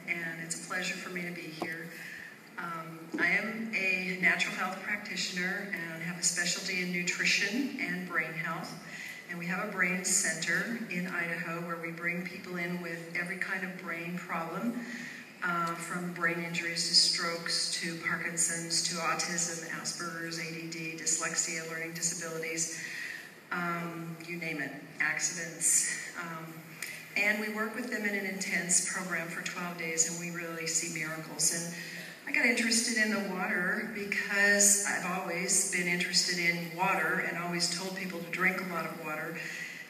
and it's a pleasure for me to be here. I am a natural health practitioner and have a specialty in nutrition and brain health. And we have a brain center in Idaho where we bring people in with every kind of brain problem, from brain injuries to strokes to Parkinson's to autism, Asperger's, ADD, dyslexia, learning disabilities, you name it, accidents. And we work with them in an intense program for 12 days, and we really see miracles. And I got interested in the water because I've always been interested in water and always told people to drink a lot of water.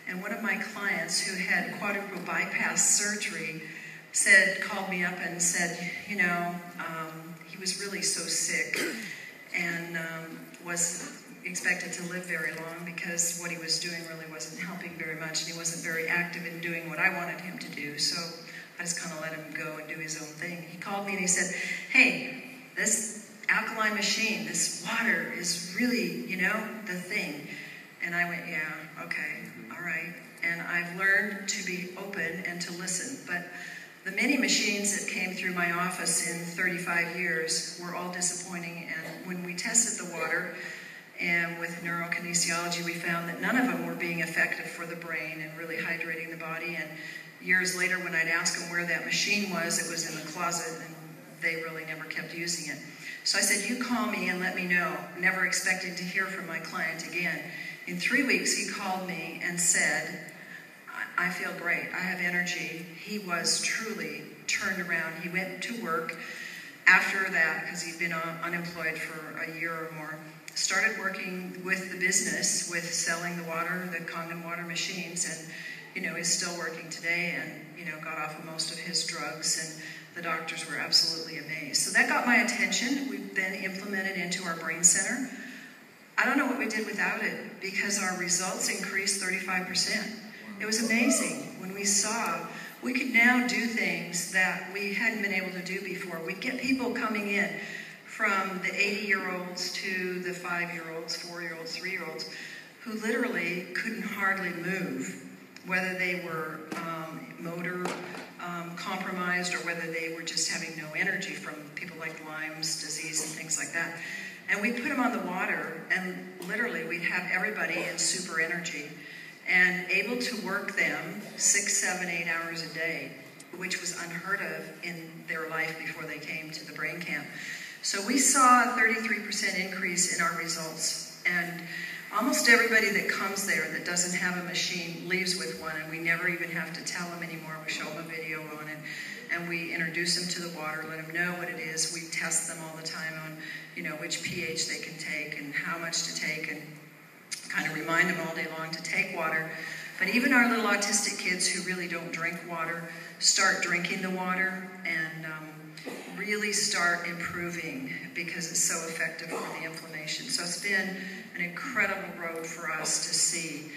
And one of my clients who had quadruple bypass surgery called me up and said, you know, he was really so sick and was expected to live very long because what he was doing really wasn't helping very much, and he wasn't very active in doing what I wanted him to do. So I just kind of let him go and do his own thing. He called me and he said, hey, this alkaline machine, this water is really, you know, the thing. And I went, yeah, okay, all right. And I've learned to be open and to listen. But the many machines that came through my office in 35 years were all disappointing. And when we tested the water, and with neurokinesiology, we found that none of them were being effective for the brain and really hydrating the body. And years later, when I'd ask them where that machine was, it was in the closet, and they really never kept using it. So I said, you call me and let me know, never expecting to hear from my client again. In 3 weeks, he called me and said, I feel great, I have energy. He was truly turned around. He went to work after that, because he'd been unemployed for a year or more, started working with the business, with selling the water, the Kangen water machines, and you know, he's still working today and, you know, got off of most of his drugs, and the doctors were absolutely amazed. So that got my attention. We've been implemented into our brain center. I don't know what we did without it, because our results increased 35%. It was amazing when we saw we could now do things that we hadn't been able to do before. We'd get people coming in from the 80-year-olds to the 5-year-olds, 4-year-olds, 3-year-olds, who literally couldn't hardly move, whether they were motor compromised or whether they were just having no energy from people like Lyme's disease and things like that. And we'd put them on the water, and literally we'd have everybody in super energy and able to work them 6, 7, 8 hours a day, which was unheard of in their life before they came to the brain camp. So we saw a 33% increase in our results, and almost everybody that comes there that doesn't have a machine leaves with one, and we never even have to tell them anymore. We show them a video on it, and we introduce them to the water, let them know what it is. We test them all the time on, you know, which pH they can take and how much to take, and kind of remind them all day long to take water. But even our little autistic kids who really don't drink water start drinking the water and really start improving because it's so effective for the inflammation. So it's been an incredible road for us to see.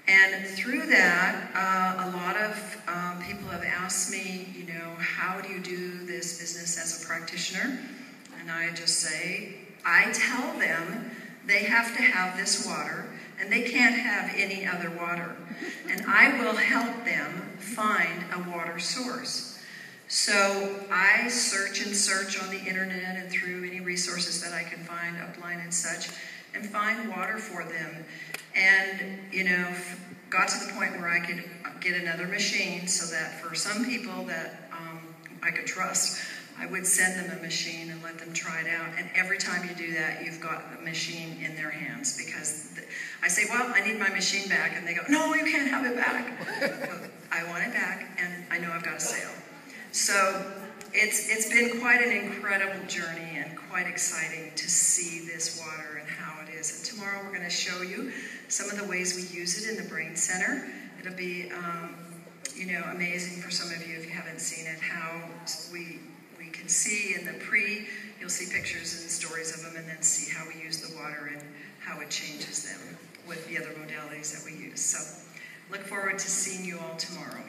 And through that, a lot of people have asked me, you know, how do you do this business as a practitioner? And I just say, I tell them they have to have this water, and they can't have any other water. And I will help them find a water source. So I search and search on the internet and through any resources that I can find, upline and such, and find water for them. And, you know, got to the point where I could get another machine so that for some people that I could trust, I would send them a machine and let them try it out. And every time you do that, you've got a machine in their hands, because I say, well, I need my machine back. And they go, no, you can't have it back. Well, I want it back, and I know I've got a sale. So it's been quite an incredible journey and quite exciting to see this water and how it is. And tomorrow we're going to show you some of the ways we use it in the brain center. It'll be, you know, amazing for some of you if you haven't seen it, how we can see in the you'll see pictures and stories of them, and then see how we use the water and how it changes them with the other modalities that we use. So look forward to seeing you all tomorrow.